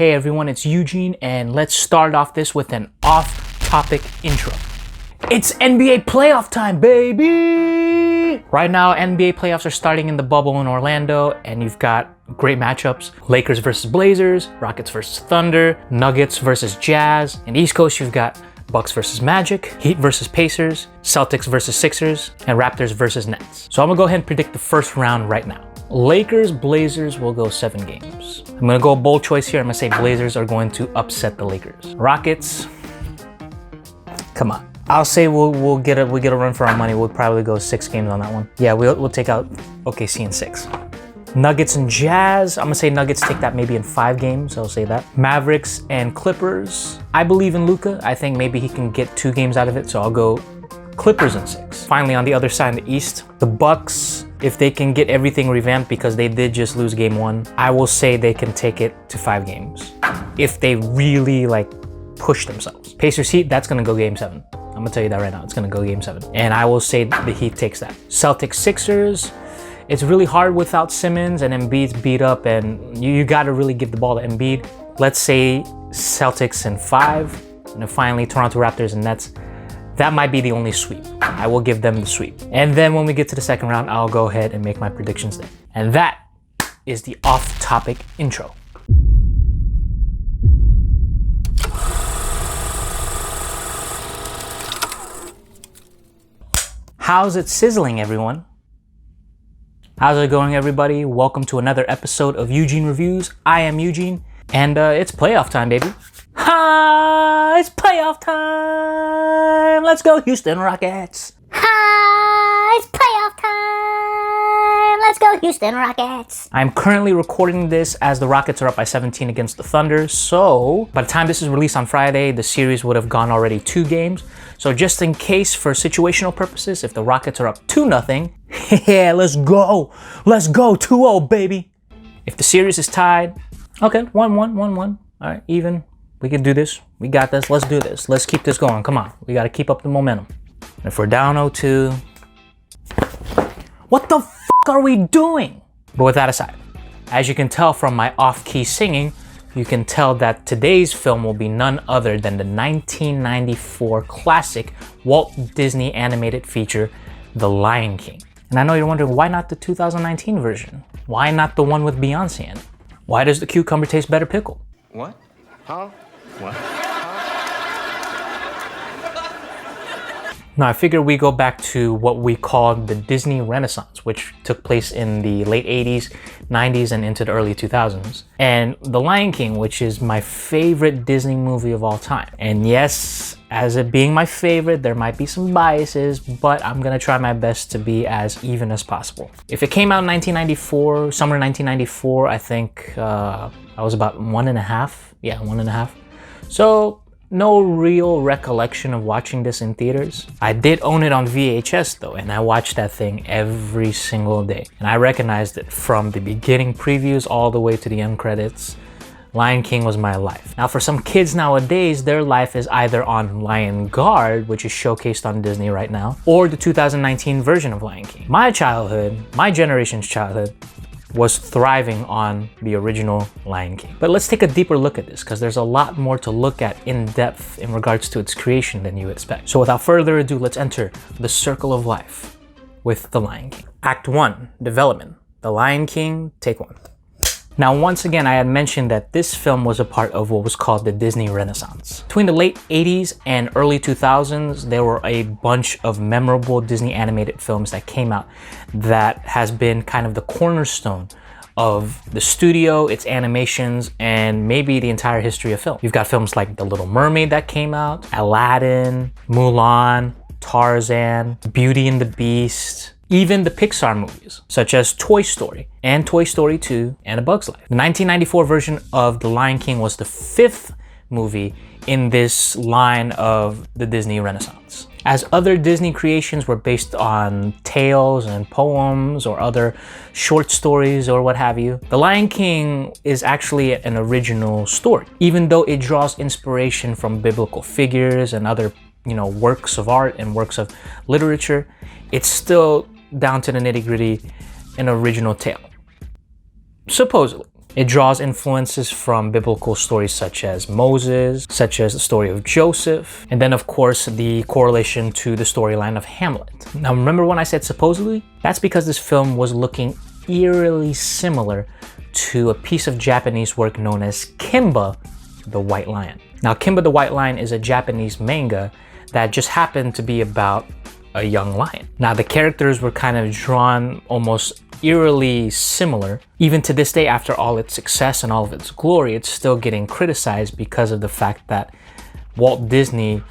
Hey everyone, it's Eugene, and let's start off this with an off-topic intro. It's NBA playoff time, baby! Right now, NBA playoffs are starting in the bubble in Orlando, and you've got great matchups. Lakers versus Blazers, Rockets versus Thunder, Nuggets versus Jazz. In the East Coast, you've got Bucks versus Magic, Heat versus Pacers, Celtics versus Sixers, and Raptors versus Nets. So I'm gonna go ahead and predict the first round right now. Lakers, Blazers will go 7 games. I'm gonna go bold choice here. I'm gonna say Blazers are going to upset the Lakers. Rockets, come on. I'll say we'll get a run for our money. We'll probably go 6 games on that one. Yeah, we'll take out OKC in 6. Nuggets and Jazz, I'm gonna say Nuggets take that maybe in 5 games, I'll say that. Mavericks and Clippers, I believe in Luka. I think maybe he can get 2 games out of it, so I'll go Clippers in 6. Finally, on the other side in the East, the Bucks, if they can get everything revamped because they did just lose game 1, I will say they can take it to 5 games. If they really push themselves. Pacers Heat, that's gonna go game 7. I'm gonna tell you that right now, it's gonna go game 7. And I will say the Heat takes that. Celtics Sixers, it's really hard without Simmons, and Embiid's beat up, and you gotta really give the ball to Embiid. Let's say Celtics in 5, and then finally Toronto Raptors and Nets. That might be the only sweep. I will give them the sweep. And then when we get to the second round, I'll go ahead and make my predictions then. And that is the off-topic intro. How's it sizzling, everyone? How's it going, everybody? Welcome to another episode of Eugene Reviews. I am Eugene, and it's playoff time, baby. Ha! It's playoff time! Let's go, Houston Rockets! Ha! It's playoff time! Let's go, Houston Rockets! I'm currently recording this as the Rockets are up by 17 against the Thunder, so by the time this is released on Friday, the series would have gone already 2 games. So just in case, for situational purposes, if the Rockets are up 2-0, yeah, let's go! Let's go, 2-0, baby! If the series is tied, okay, 1-1, 1-1, alright, even. We can do this. We got this. Let's do this. Let's keep this going. Come on. We got to keep up the momentum. And if we're down 0-2, what the f*** are we doing? But with that aside, as you can tell from my off-key singing, you can tell that today's film will be none other than the 1994 classic Walt Disney animated feature, The Lion King. And I know you're wondering, why not the 2019 version? Why not the one with Beyonce in it? Why does the cucumber taste better pickled? What? Huh? What? Now, I figure we go back to what we call the Disney Renaissance, which took place in the late 80s, 90s, and into the early 2000s. And The Lion King, which is my favorite Disney movie of all time. And yes, as it being my favorite, there might be some biases, but I'm gonna try my best to be as even as possible. If it came out in 1994, summer 1994, I think I was about 1.5. Yeah, 1.5. So no real recollection of watching this in theaters. I did own it on VHS though, and I watched that thing every single day. And I recognized it from the beginning previews all the way to the end credits. Lion King was my life. Now for some kids nowadays, their life is either on Lion Guard, which is showcased on Disney right now, or the 2019 version of Lion King. My childhood, my generation's childhood, was thriving on the original Lion King. But let's take a deeper look at this, because there's a lot more to look at in depth in regards to its creation than you expect. So without further ado, let's enter the circle of life with The Lion King. Act 1, development. The Lion King, take 1. Now, once again, I had mentioned that this film was a part of what was called the Disney Renaissance. Between the late 80s and early 2000s, there were a bunch of memorable Disney animated films that came out that has been kind of the cornerstone of the studio, its animations, and maybe the entire history of film. You've got films like The Little Mermaid that came out, Aladdin, Mulan, Tarzan, Beauty and the Beast, even the Pixar movies, such as Toy Story and Toy Story 2 and A Bug's Life. The 1994 version of The Lion King was the 5th movie in this line of the Disney Renaissance. As other Disney creations were based on tales and poems or other short stories or what have you, The Lion King is actually an original story. Even though it draws inspiration from biblical figures and other, works of art and works of literature, it's still down to the nitty-gritty an original tale. Supposedly. It draws influences from biblical stories such as Moses, such as the story of Joseph, and then of course the correlation to the storyline of Hamlet. Now remember when I said supposedly? That's because this film was looking eerily similar to a piece of Japanese work known as Kimba the White Lion. Now Kimba the White Lion is a Japanese manga that just happened to be about a young lion. Now the characters were kind of drawn almost eerily similar. Even to this day, after all its success and all of its glory, it's still getting criticized because of the fact that Walt Disney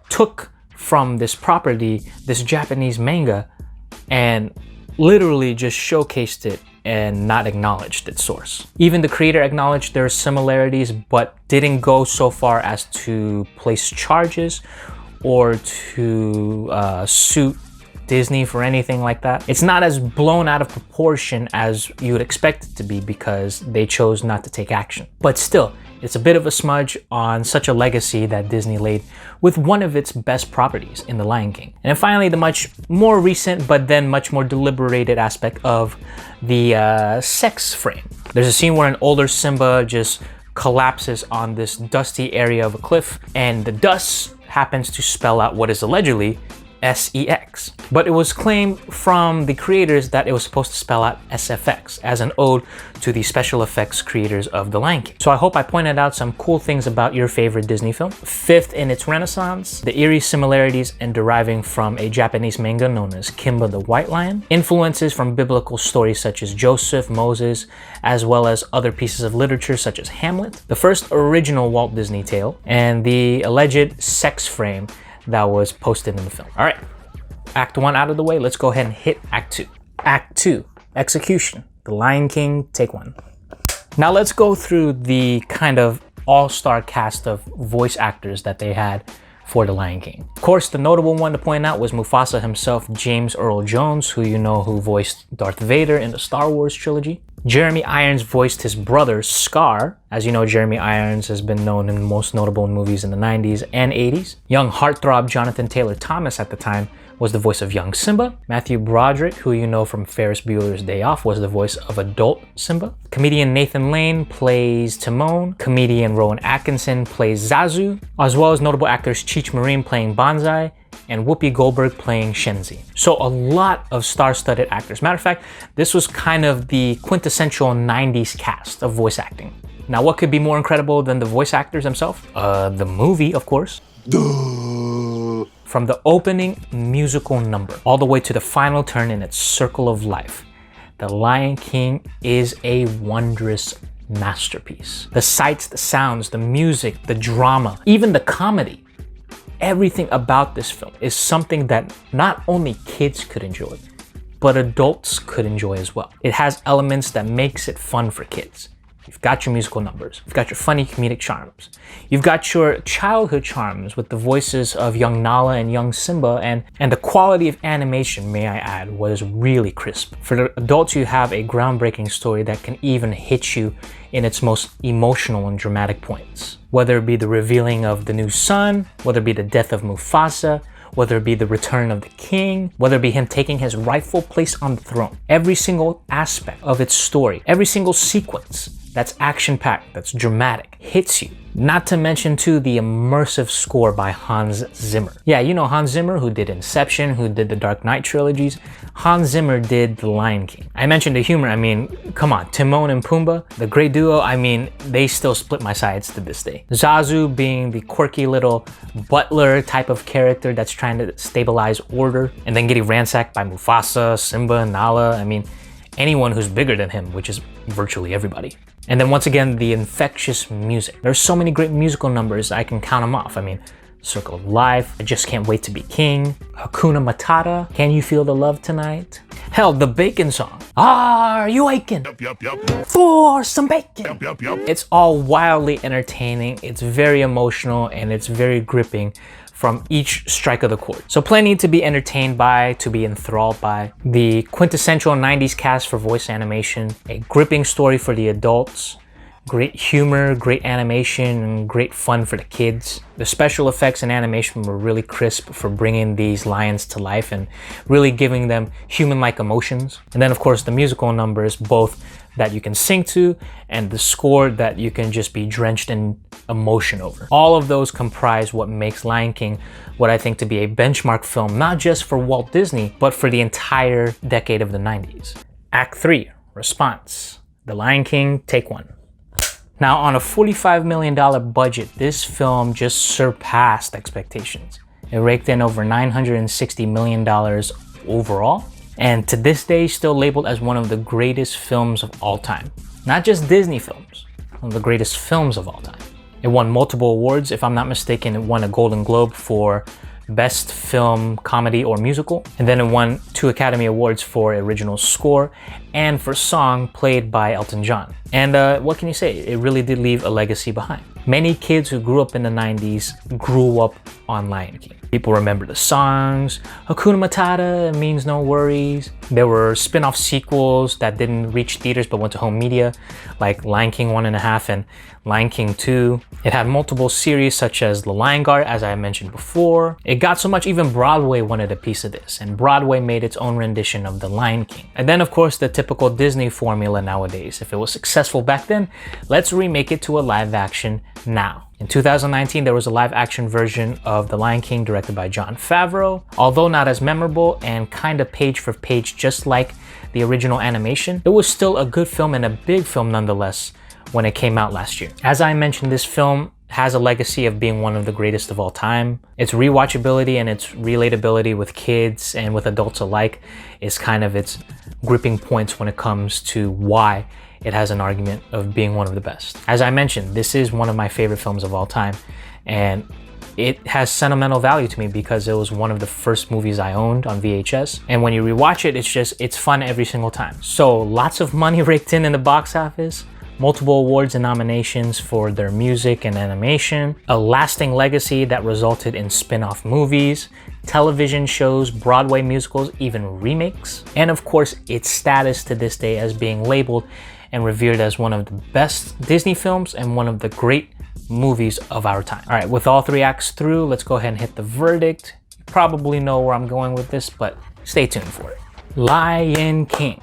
took from this property, this Japanese manga, and literally just showcased it and not acknowledged its source. Even the creator acknowledged their similarities, but didn't go so far as to place charges or to suit Disney for anything like that. It's not as blown out of proportion as you would expect it to be because they chose not to take action. But still, it's a bit of a smudge on such a legacy that Disney laid with one of its best properties in The Lion King. And then finally, the much more recent but then much more deliberated aspect of the sex frame. There's a scene where an older Simba just collapses on this dusty area of a cliff, and the dust happens to spell out what is allegedly SEX. But it was claimed from the creators that it was supposed to spell out SFX as an ode to the special effects creators of The Lion King. So I hope I pointed out some cool things about your favorite Disney film. Fifth in its renaissance, the eerie similarities and deriving from a Japanese manga known as Kimba the White Lion, influences from biblical stories such as Joseph, Moses, as well as other pieces of literature such as Hamlet, the first original Walt Disney tale, and the alleged sex frame that was posted in the film. All right, Act 1 out of the way, let's go ahead and hit Act 2. Act 2, execution. The Lion King, take 1. Now let's go through the kind of all-star cast of voice actors that they had for The Lion King. Of course, the notable one to point out was Mufasa himself, James Earl Jones, who voiced Darth Vader in the Star Wars trilogy. Jeremy Irons voiced his brother, Scar. As you know, Jeremy Irons has been known in most notable movies in the 90s and 80s. Young heartthrob Jonathan Taylor Thomas at the time was the voice of young Simba. Matthew Broderick, who you know from Ferris Bueller's Day Off, was the voice of adult Simba. Comedian Nathan Lane plays Timon. Comedian Rowan Atkinson plays Zazu, as well as notable actors Cheech Marin playing Banzai and Whoopi Goldberg playing Shenzi. So a lot of star-studded actors. Matter of fact, this was kind of the quintessential 90s cast of voice acting. Now, what could be more incredible than the voice actors themselves? The movie, of course. Duh. From the opening musical number all the way to the final turn in its circle of life, The Lion King is a wondrous masterpiece. The sights, the sounds, the music, the drama, even the comedy. Everything about this film is something that not only kids could enjoy, but adults could enjoy as well. It has elements that makes it fun for kids. You've got your musical numbers, you've got your funny comedic charms, you've got your childhood charms with the voices of young Nala and young Simba, and the quality of animation, may I add, was really crisp. For the adults, you have a groundbreaking story that can even hit you in its most emotional and dramatic points. Whether it be the revealing of the new son, whether it be the death of Mufasa, whether it be the return of the king, whether it be him taking his rightful place on the throne. Every single aspect of its story, every single sequence that's action-packed, that's dramatic, hits you. Not to mention too the immersive score by Hans Zimmer. Yeah, you know Hans Zimmer, who did Inception, who did the Dark Knight trilogies. Hans Zimmer did The Lion King. I mentioned the humor, I mean, come on, Timon and Pumbaa, the great duo, I mean, they still split my sides to this day. Zazu being the quirky little butler type of character that's trying to stabilize order, and then getting ransacked by Mufasa, Simba, Nala, I mean, anyone who's bigger than him, which is virtually everybody. And then once again, the infectious music. There's so many great musical numbers, I can count them off. I mean, Circle of Life, I Just Can't Wait to Be King, Hakuna Matata, Can You Feel the Love Tonight? Hell, the Bacon song. Are you aching for some bacon? It's all wildly entertaining, it's very emotional, and it's very gripping from each strike of the chord. So plenty to be entertained by, to be enthralled by. The quintessential 90s cast for voice animation, a gripping story for the adults, great humor, great animation, and great fun for the kids. The special effects and animation were really crisp for bringing these lions to life and really giving them human-like emotions. And then of course the musical numbers, both that you can sing to, and the score that you can just be drenched in emotion over. All of those comprise what makes Lion King what I think to be a benchmark film, not just for Walt Disney, but for the entire decade of the 90s. Act 3, Response. The Lion King, take 1. Now, on a $45 million budget, this film just surpassed expectations. It raked in over $960 million overall, and to this day still labeled as one of the greatest films of all time. Not just Disney films, one of the greatest films of all time. It won multiple awards. If I'm not mistaken, it won a Golden Globe for Best Film, Comedy, or Musical. And then it won 2 Academy Awards for Original Score and for Song played by Elton John. And what can you say? It really did leave a legacy behind. Many kids who grew up in the 90s grew up on Lion King. People remember the songs, Hakuna Matata, it means no worries. There were spin-off sequels that didn't reach theaters but went to home media, like Lion King 1.5 and Lion King 2. It had multiple series such as The Lion Guard, as I mentioned before. It got so much even Broadway wanted a piece of this, and Broadway made its own rendition of The Lion King. And then of course the typical Disney formula nowadays. If it was successful back then, let's remake it to a live action now. In 2019, there was a live action version of The Lion King directed by Jon Favreau. Although not as memorable and kind of page for page just like the original animation, it was still a good film and a big film nonetheless when it came out last year. As I mentioned, this film has a legacy of being one of the greatest of all time. Its rewatchability and its relatability with kids and with adults alike is kind of its gripping points when it comes to why it has an argument of being one of the best. As I mentioned, this is one of my favorite films of all time, and it has sentimental value to me because it was one of the first movies I owned on VHS. And when you rewatch it, it's fun every single time. So lots of money raked in the box office, multiple awards and nominations for their music and animation, a lasting legacy that resulted in spin-off movies, television shows, Broadway musicals, even remakes, and of course its status to this day as being labeled and revered as one of the best Disney films and one of the great movies of our time. All right, with all 3 acts through, let's go ahead and hit the verdict. You probably know where I'm going with this, but stay tuned for it. Lion King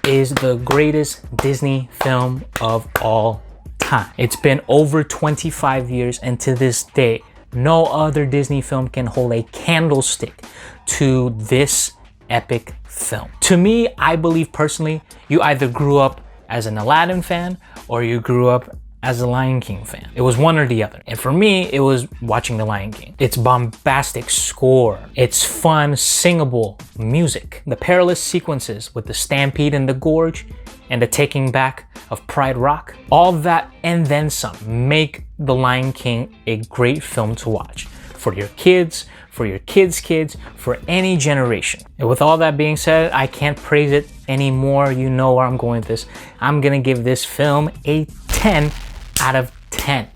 is the greatest Disney film of all time. It's been over 25 years, and to this day, no other Disney film can hold a candlestick to this epic film. To me, I believe personally, you either grew up as an Aladdin fan or you grew up as a Lion King fan. It was one or the other. And for me, it was watching The Lion King. Its bombastic score, its fun, singable music, the perilous sequences with the stampede in the gorge and the taking back of Pride Rock, all that and then some make The Lion King a great film to watch for your kids, for your kids' kids, for any generation. And with all that being said, I can't praise it anymore. You know where I'm going with this. I'm gonna give this film a 10 out of 10.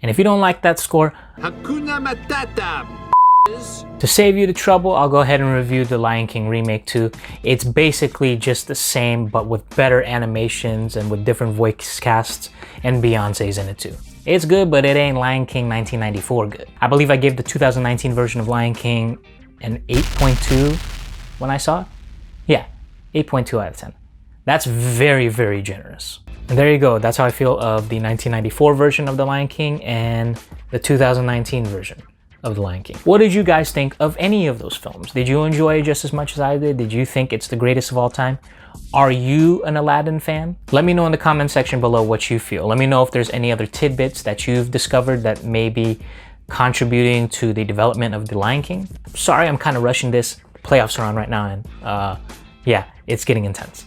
And if you don't like that score, Hakuna Matata. to save you the trouble, I'll go ahead and review the Lion King remake too. It's basically just the same, but with better animations and with different voice casts, and Beyonce's in it too. It's good, but it ain't Lion King 1994 good. I believe I gave the 2019 version of Lion King an 8.2 when I saw it. Yeah, 8.2 out of 10. That's very, very generous. And there you go. That's how I feel of the 1994 version of The Lion King and the 2019 version of The Lion King. What did you guys think of any of those films? Did you enjoy it just as much as I did? Did you think it's the greatest of all time? Are you an Aladdin fan? Let me know in the comment section below what you feel. Let me know if there's any other tidbits that you've discovered that may be contributing to the development of The Lion King. Sorry, I'm kind of rushing this. Playoffs are on right now, and yeah, it's getting intense.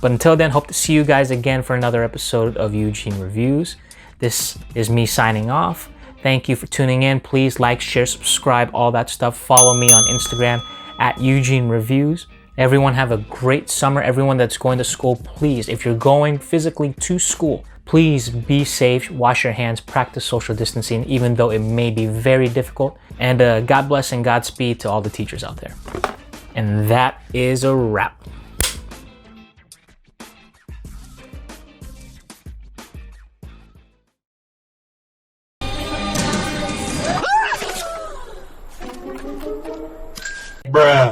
But until then, hope to see you guys again for another episode of Eugene Reviews. This is me signing off. Thank you for tuning in. Please like, share, subscribe, all that stuff. Follow me on Instagram at Eugene Reviews. Everyone have a great summer. Everyone that's going to school, please, if you're going physically to school, please be safe, wash your hands, practice social distancing, even though it may be very difficult. And God bless and Godspeed to all the teachers out there. And that is a wrap. Bruh.